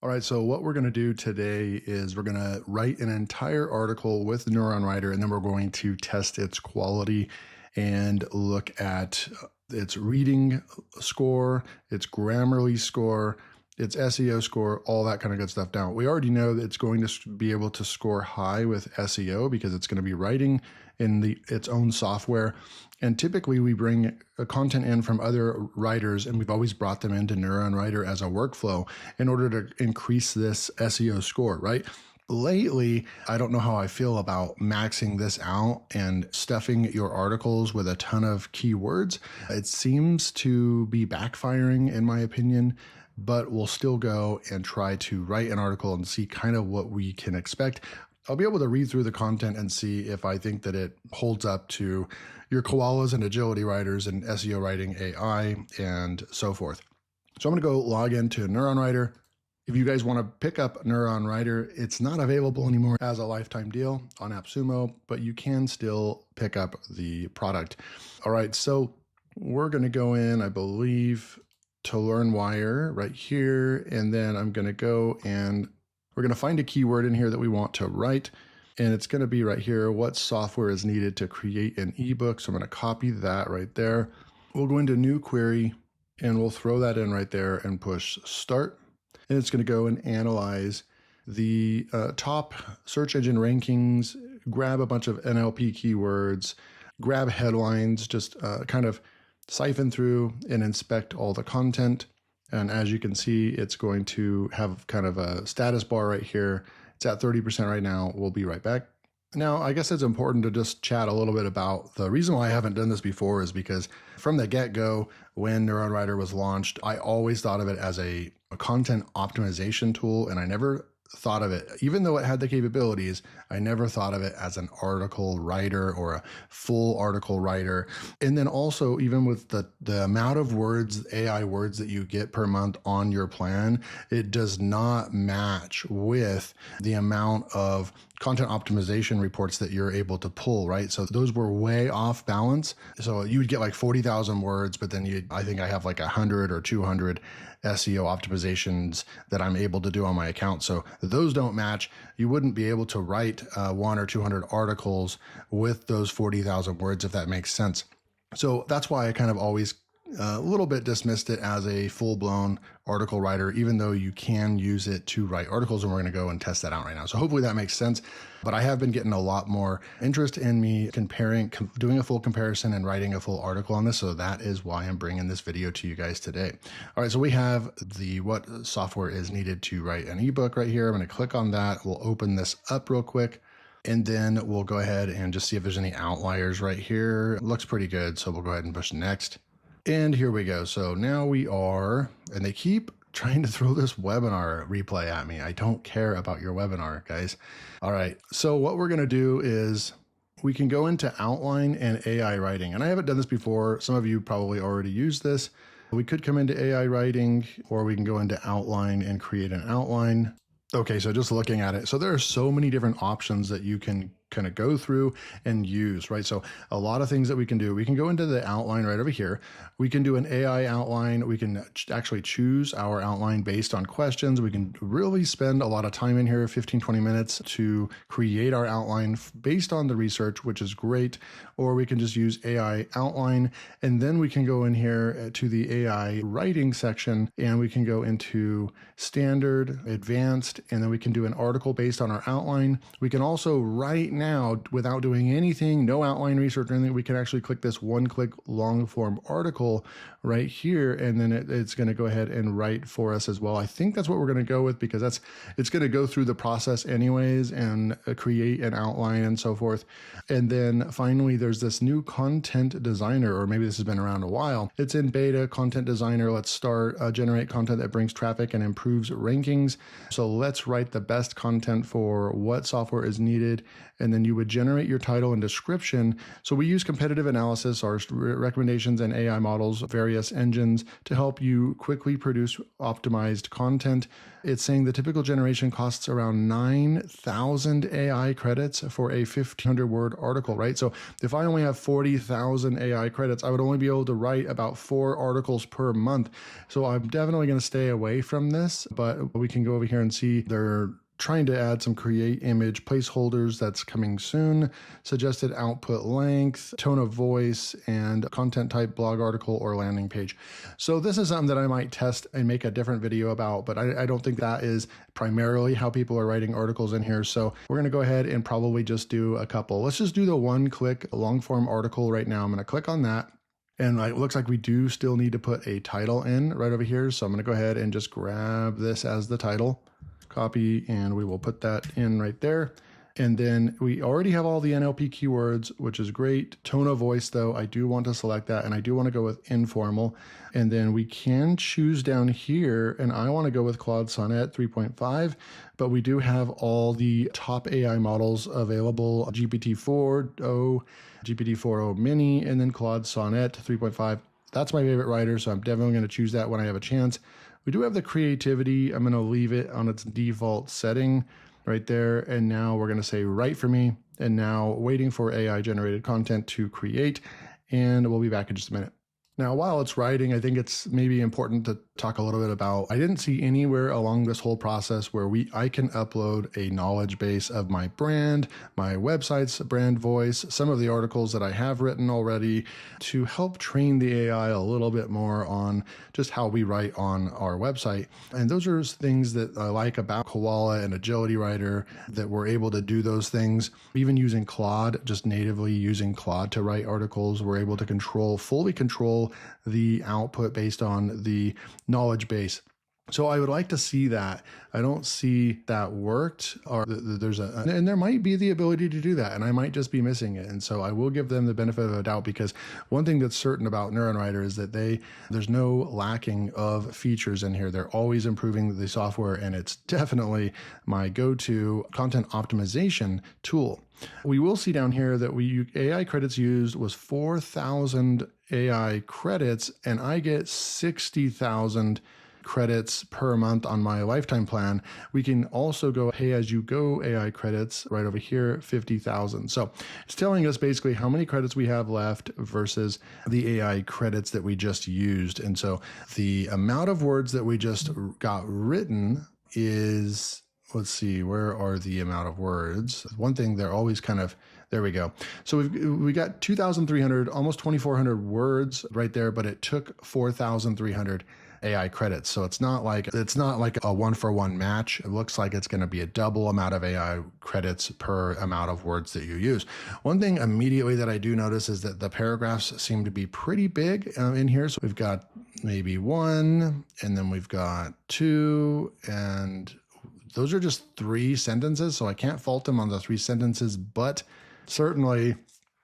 All right, so what we're going to do today is we're going to write an entire article with NeuronWriter, and then we're going to test its quality and look at its reading score, its Grammarly score, its SEO score, all that kind of good stuff. Now, we already know that it's going to be able to score high with SEO because it's going to be writing in its own software. And typically we bring content in from other writers, and we've always brought them into NeuronWriter as a workflow in order to increase this SEO score, right? Lately, I don't know how I feel about maxing this out and stuffing your articles with a ton of keywords. It seems to be backfiring in my opinion, but we'll still go and try to write an article and see kind of what we can expect. I'll be able to read through the content and see if I think that it holds up to your koalas and agility writers and SEO writing AI and so forth. So I'm going to go log into NeuronWriter. If you guys want to pick up NeuronWriter, it's not available anymore as a lifetime deal on AppSumo, but you can still pick up the product. All right, so we're going to go in, I believe, to LearnWire right here, and then I'm going to go and we're going to find a keyword in here that we want to write, and it's going to be right here, what software is needed to create an ebook. So I'm going to copy that right there. We'll go into new query and we'll throw that in right there and push start. And it's going to go and analyze the top search engine rankings, grab a bunch of NLP keywords, grab headlines, just kind of siphon through and inspect all the content. And as you can see, it's going to have kind of a status bar right here. It's at 30% right now. We'll be right back. Now, I guess it's important to just chat a little bit about the reason why I haven't done this before is because from the get-go, when NeuronWriter was launched, I always thought of it as a content optimization tool, and I never thought of it, even though it had the capabilities, I never thought of it as an article writer or a full article writer. And then also, even with the amount of words, AI words that you get per month on your plan, it does not match with the amount of content optimization reports that you're able to pull, right? So those were way off balance. So you would get like 40,000 words, but then I think I have like 100 or 200 SEO optimizations that I'm able to do on my account. So those don't match. You wouldn't be able to write 100 or 200 articles with those 40,000 words, if that makes sense. So that's why I kind of always a little bit dismissed it as a full-blown article writer, even though you can use it to write articles, and we're going to go and test that out right now. So hopefully that makes sense. But I have been getting a lot more interest in me doing a full comparison and writing a full article on this. So that is why I'm bringing this video to you guys today. All right, so we have what software is needed to write an ebook right here. I'm going to click on that. We'll open this up real quick. And then we'll go ahead and just see if there's any outliers right here. It looks pretty good. So we'll go ahead and push next. And here we go. So now we are, and they keep trying to throw this webinar replay at me. I don't care about your webinar, guys. All right. So what we're going to do is we can go into outline and AI writing. And I haven't done this before. Some of you probably already used this. We could come into AI writing, or we can go into outline and create an outline. Okay, so just looking at it. So there are so many different options that you can kind of go through and use, right? So a lot of things that we can do. We can go into the outline right over here. We can do an AI outline. We can actually choose our outline based on questions. We can really spend a lot of time in here, 15, 20 minutes to create our outline based on the research, which is great. Or we can just use AI outline. And then we can go in here to the AI writing section, and we can go into standard, advanced, and then we can do an article based on our outline. We can also right now, without doing anything, no outline research or anything, we can actually click this one-click long-form article right here, and then it's going to go ahead and write for us as well. I think that's what we're going to go with, because it's going to go through the process anyways and create an outline and so forth. And then finally, there's this new content designer, or maybe this has been around a while. It's in beta, content designer. Let's start generate content that brings traffic and improves rankings. So let's write the best content for what software is needed. And and then you would generate your title and description. So we use competitive analysis, our recommendations, and AI models, various engines to help you quickly produce optimized content. It's saying the typical generation costs around 9,000 AI credits for a 1,500 word article, right? So if I only have 40,000 AI credits, I would only be able to write about 4 articles per month. So I'm definitely going to stay away from this, but we can go over here and see they're trying to add some create image placeholders that's coming soon, suggested output length, tone of voice, and content type, blog article, or landing page. So this is something that I might test and make a different video about, but I don't think that is primarily how people are writing articles in here. So we're going to go ahead and probably just do a couple. Let's just do the one-click long form article right now. I'm going to click on that. And it looks like we do still need to put a title in right over here. So I'm going to go ahead and just grab this as the title. Copy, and we will put that in right there. And then we already have all the NLP keywords, which is great. Tone of voice, though, I do want to select that, and I do want to go with informal. And then we can choose down here, and I want to go with Claude Sonnet 3.5, but we do have all the top AI models available, GPT-4o, GPT-4o Mini, and then Claude Sonnet 3.5. That's my favorite writer, so I'm definitely going to choose that when I have a chance. We do have the creativity. I'm going to leave it on its default setting right there. And now we're going to say write for me. And now waiting for AI generated content to create. And we'll be back in just a minute. Now, while it's writing, I think it's maybe important to talk a little bit about, I didn't see anywhere along this whole process where I can upload a knowledge base of my brand, my website's brand voice, some of the articles that I have written already to help train the AI a little bit more on just how we write on our website. And those are things that I like about Koala and Agility Writer, that we're able to do those things. Even using Claude, just natively using Claude to write articles, we're able to fully control the output based on the knowledge base. So I would like to see that. I don't see that worked, or and there might be the ability to do that, and I might just be missing it. And so I will give them the benefit of the doubt, because one thing that's certain about NeuronWriter is that there's no lacking of features in here. They're always improving the software, and it's definitely my go-to content optimization tool. We will see down here that AI credits used was 4,000 AI credits, and I get 60,000 credits per month on my lifetime plan. We can also go pay as you go AI credits right over here, 50,000. So it's telling us basically how many credits we have left versus the AI credits that we just used. And so the amount of words that we just got written is, let's see, where are the amount of words? One thing, they're always there we go. So we got 2,300, almost 2,400 words right there, but it took 4,300 AI credits. So it's not like a 1-for-1 match. It looks like it's going to be a double amount of AI credits per amount of words that you use. One thing immediately that I do notice is that the paragraphs seem to be pretty big in here. So we've got maybe 1, and then we've got 2, and those are just 3 sentences. So I can't fault them on the 3 sentences, but certainly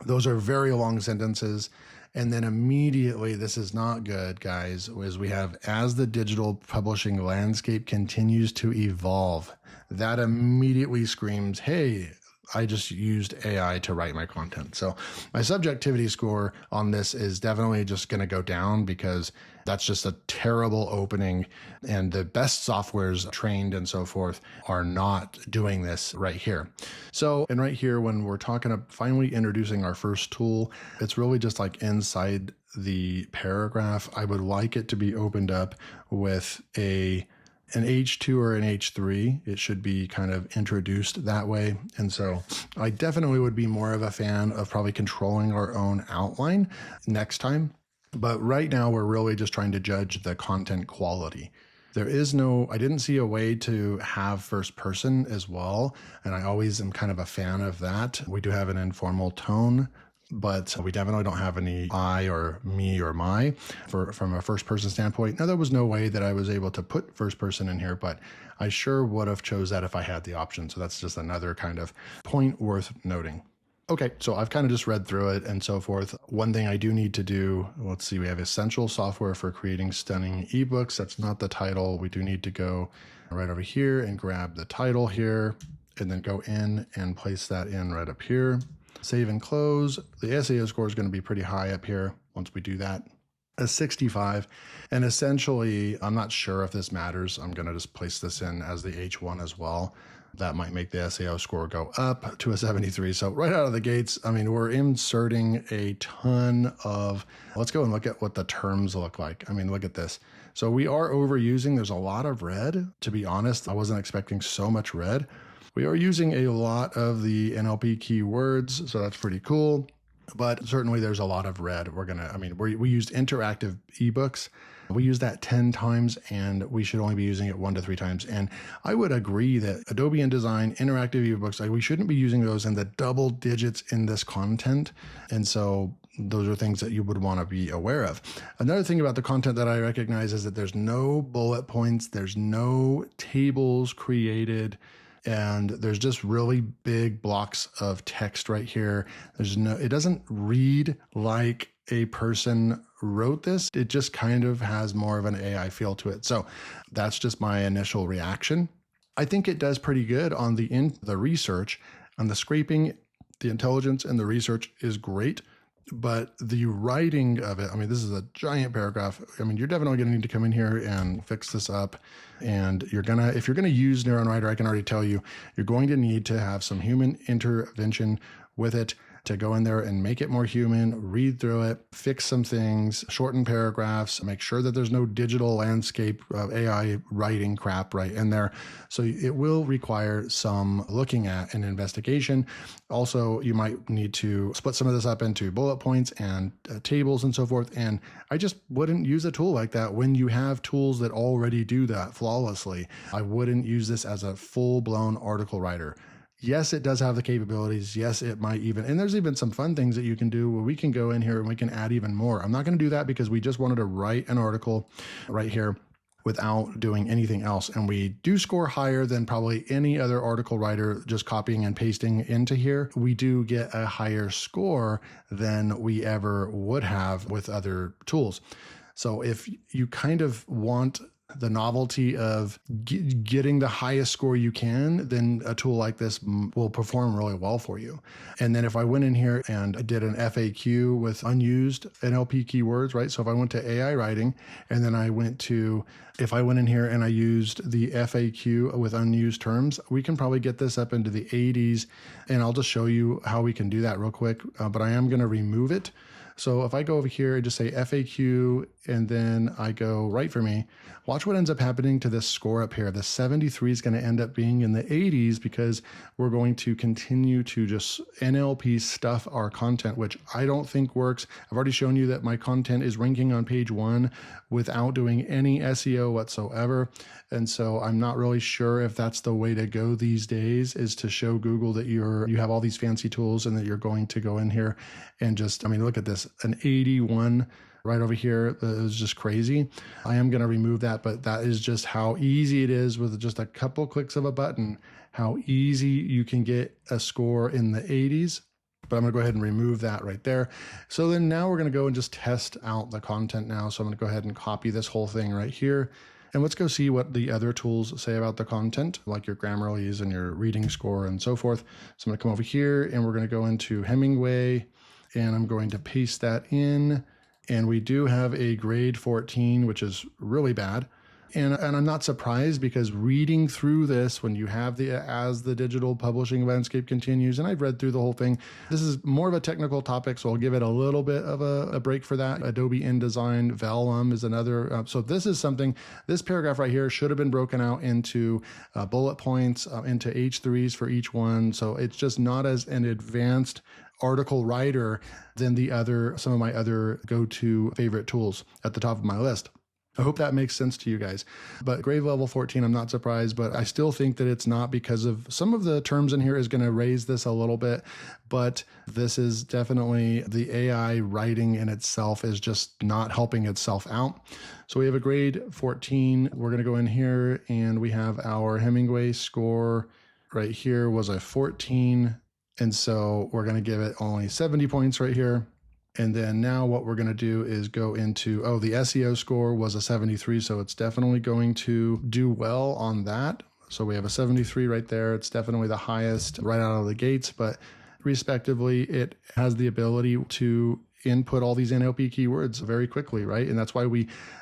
those are very long sentences. And then immediately, this is not good, guys, is we have, as the digital publishing landscape continues to evolve, that immediately screams, hey, I just used AI to write my content. So my subjectivity score on this is definitely just going to go down, because that's just a terrible opening. And the best softwares trained and so forth are not doing this right here. So, and right here, when we're talking about finally introducing our first tool, it's really just like inside the paragraph. I would like it to be opened up with an H2 or an H3. It should be kind of introduced that way. And so I definitely would be more of a fan of probably controlling our own outline next time. But right now, we're really just trying to judge the content quality. I didn't see a way to have first person as well. And I always am kind of a fan of that. We do have an informal tone, but we definitely don't have any I or me or my from a first person standpoint. Now, there was no way that I was able to put first person in here, but I sure would have chose that if I had the option. So that's just another kind of point worth noting. Okay, so I've kind of just read through it and so forth. One thing I do need to do, let's see, we have essential software for creating stunning ebooks. That's not the title. We do need to go right over here and grab the title here. and then go in and place that in right up here. Save and close. The SEO score is going to be pretty high up here once we do that. A 65. And essentially, I'm not sure if this matters. I'm going to just place this in as the H1 as well. That might make the SEO score go up to a 73. So right out of the gates, I mean, we're inserting a ton of, let's go and look at what the terms look like. I mean, look at this. So we are overusing, there's a lot of red. To be honest, I wasn't expecting so much red. We are using a lot of the NLP keywords, so that's pretty cool. But certainly there's a lot of red. We used interactive ebooks. We use that 10 times, and we should only be using it 1 to 3 times. And I would agree that Adobe InDesign, interactive ebooks, we shouldn't be using those in the double digits in this content. And so those are things that you would want to be aware of. Another thing about the content that I recognize is that there's no bullet points, there's no tables created, and there's just really big blocks of text right here. It doesn't read like a person wrote this. It just kind of has more of an AI feel to it. So that's just my initial reaction. I think it does pretty good on the research, on the scraping. The intelligence and the research is great, but the writing of it, I mean, this is a giant paragraph. I mean, you're definitely going to need to come in here and fix this up. And if you're going to use NeuronWriter, I can already tell you, you're going to need to have some human intervention with it to go in there and make it more human, read through it, fix some things, shorten paragraphs, make sure that there's no digital landscape AI writing crap right in there. So it will require some looking at and investigation. Also, you might need to split some of this up into bullet points and tables and so forth. And I just wouldn't use a tool like that when you have tools that already do that flawlessly. I wouldn't use this as a full-blown article writer. Yes, it does have the capabilities. Yes, it might even, and there's even some fun things that you can do where we can go in here and we can add even more. I'm not going to do that because we just wanted to write an article right here without doing anything else. And we do score higher than probably any other article writer just copying and pasting into here. We do get a higher score than we ever would have with other tools. So if you kind of want the novelty of getting the highest score you can, then a tool like this will perform really well for you. And then if I went in here and I did an FAQ with unused NLP keywords, right? So if I went to AI writing and then if I went in here and I used the FAQ with unused terms, we can probably get this up into the 80s. And I'll just show you how we can do that real quick, but I am going to remove it. So if I go over here and just say FAQ, and then I go write for me, watch what ends up happening to this score up here. The 73 is going to end up being in the 80s because we're going to continue to just NLP stuff our content, which I don't think works. I've already shown you that my content is ranking on page 1 without doing any SEO whatsoever. And so I'm not really sure if that's the way to go these days, is to show Google that you have all these fancy tools and that you're going to go in here and just, I mean, look at this, an 81 right over here. It was just crazy. I am going to remove that, but that is just how easy it is with just a couple clicks of a button, how easy you can get a score in the 80s. But I'm going to go ahead and remove that right there. So then now we're going to go and just test out the content now. So I'm going to go ahead and copy this whole thing right here. And let's go see what the other tools say about the content, like your Grammarly's and your reading score and so forth. So I'm going to come over here and we're going to go into Hemingway and I'm going to paste that in. And we do have a grade 14, which is really bad. And I'm not surprised because reading through this, when you have as the digital publishing landscape continues, and I've read through the whole thing, this is more of a technical topic, so I'll give it a little bit of a break for that. Adobe InDesign, Vellum is another. So this is something, this paragraph right here should have been broken out into bullet points, into H3s for each one. So it's just not as an advanced article writer than some of my other go-to favorite tools at the top of my list. I hope that makes sense to you guys. But grade level 14, I'm not surprised, but I still think that it's not because of some of the terms in here is going to raise this a little bit. But this is definitely the AI writing in itself is just not helping itself out. So we have a grade 14. We're going to go in here and we have our Hemingway score right here was a 14. And so we're going to give it only 70 points right here. And then now what we're going to do is go into, the SEO score was a 73, so it's definitely going to do well on that. So we have a 73 right there. It's definitely the highest right out of the gates, but respectively, it has the ability to input all these NLP keywords very quickly, right? And that's why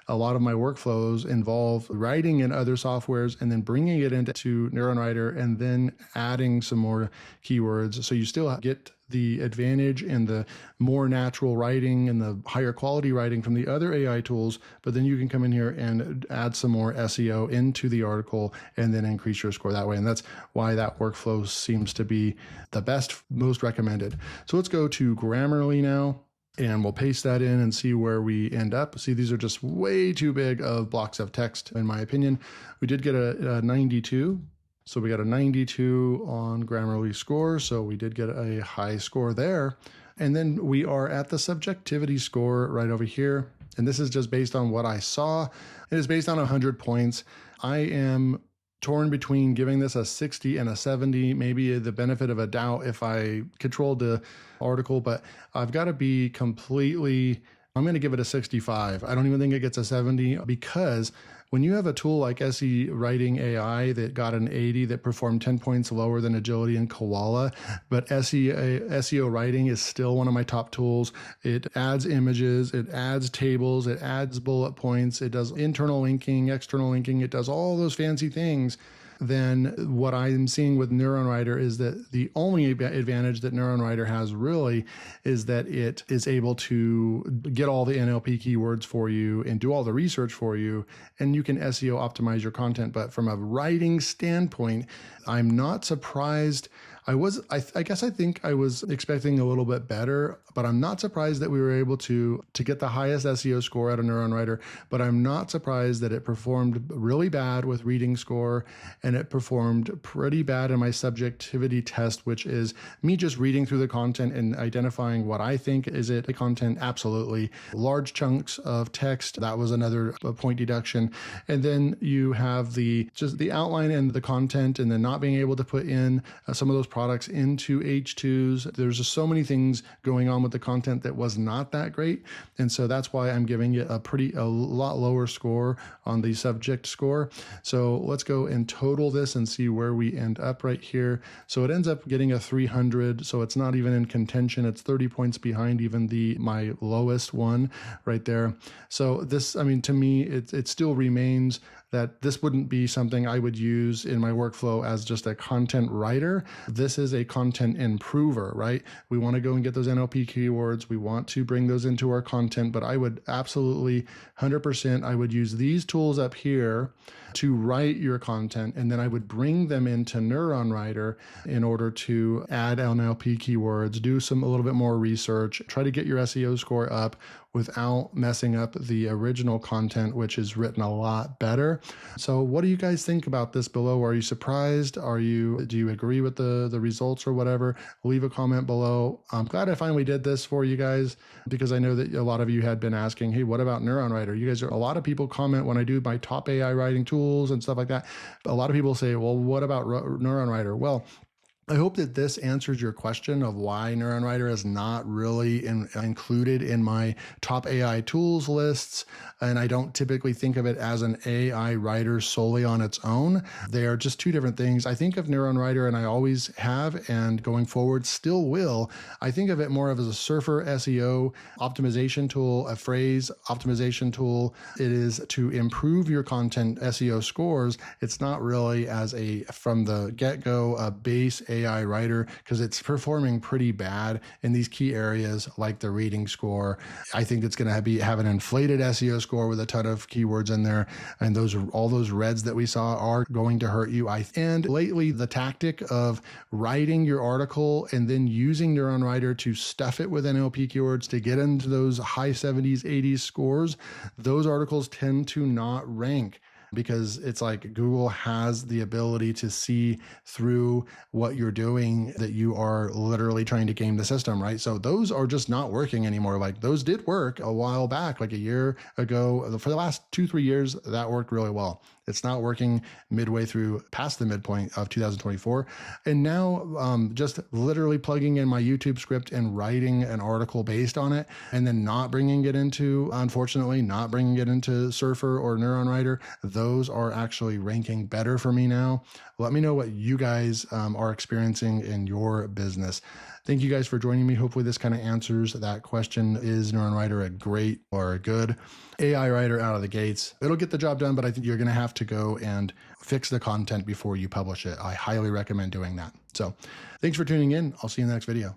a lot of my workflows involve writing in other softwares and then bringing it into NeuronWriter and then adding some more keywords. So you still get the advantage and the more natural writing and the higher quality writing from the other AI tools, but then you can come in here and add some more SEO into the article and then increase your score that way. And that's why that workflow seems to be the best, most recommended. So let's go to Grammarly now. And we'll paste that in and see where we end up. See, these are just way too big of blocks of text, in my opinion. We did get a 92. So we got a 92 on Grammarly score. So we did get a high score there. And then we are at the subjectivity score right over here. And this is just based on what I saw. It is based on 100 points. I am torn between giving this a 60 and a 70, maybe the benefit of a doubt if I controlled the article, but I've got to be I'm going to give it a 65. I don't even think it gets a 70 because when you have a tool like SE Writing AI that got an 80 that performed 10 points lower than Agility and Koala, but SEO Writing is still one of my top tools. It adds images, it adds tables, it adds bullet points, it does internal linking, external linking, it does all those fancy things. Then what I'm seeing with NeuronWriter is that the only advantage that NeuronWriter has really is that it is able to get all the NLP keywords for you and do all the research for you, and you can SEO optimize your content. But from a writing standpoint, I'm not surprised. I guess I think I was expecting a little bit better, but I'm not surprised that we were able to get the highest SEO score out of NeuronWriter, but I'm not surprised that it performed really bad with reading score, and it performed pretty bad in my subjectivity test, which is me just reading through the content and identifying what I think is it the content. Absolutely. Large chunks of text, that was another point deduction. And then you have the outline and the content, and then not being able to put in some of those products into H2s. There's just so many things going on with the content that was not that great. And so that's why I'm giving it a lot lower score on the subject score. So let's go and total this and see where we end up right here. So it ends up getting a 300. So it's not even in contention. It's 30 points behind even my lowest one right there. So this, to me, it still remains that this wouldn't be something I would use in my workflow as just a content writer. This is a content improver, right? We want to go and get those NLP keywords. We want to bring those into our content, but I would absolutely 100%, I would use these tools up here to write your content, and then I would bring them into NeuronWriter in order to add NLP keywords, do a little bit more research, try to get your SEO score up without messing up the original content, which is written a lot better. So what do you guys think about this below? Are you surprised? Do you agree with the results or whatever? Leave a comment below. I'm glad I finally did this for you guys, because I know that a lot of you had been asking, hey, what about NeuronWriter? A lot of people comment when I do my top AI writing tools and stuff like that. A lot of people say, well, what about NeuronWriter? Well, I hope that this answers your question of why NeuronWriter is not really included in my top AI tools lists. And I don't typically think of it as an AI writer solely on its own. They are just two different things. I think of NeuronWriter, and I always have, and going forward still will. I think of it more of as a surfer SEO optimization tool, a phrase optimization tool. It is to improve your content SEO scores. It's not really as from the get-go, a base AI writer, because it's performing pretty bad in these key areas like the reading score. I think it's going to have an inflated SEO score with a ton of keywords in there, and all those reds that we saw are going to hurt you. And lately, the tactic of writing your article and then using NeuronWriter to stuff it with NLP keywords to get into those high 70s, 80s scores, those articles tend to not rank, because it's like Google has the ability to see through what you're doing, that you are literally trying to game the system, right? So those are just not working anymore. Like, those did work a while back, like a year ago. For the last 2-3 years, that worked really well. It's not working midway through past the midpoint of 2024. And now just literally plugging in my YouTube script and writing an article based on it, and then unfortunately, not bringing it into Surfer or NeuronWriter. those are actually ranking better for me now. Let me know what you guys are experiencing in your business. Thank you guys for joining me. Hopefully this kind of answers that question. Is NeuronWriter a great or a good AI writer out of the gates? It'll get the job done, but I think you're going to have to go and fix the content before you publish it. I highly recommend doing that. So thanks for tuning in. I'll see you in the next video.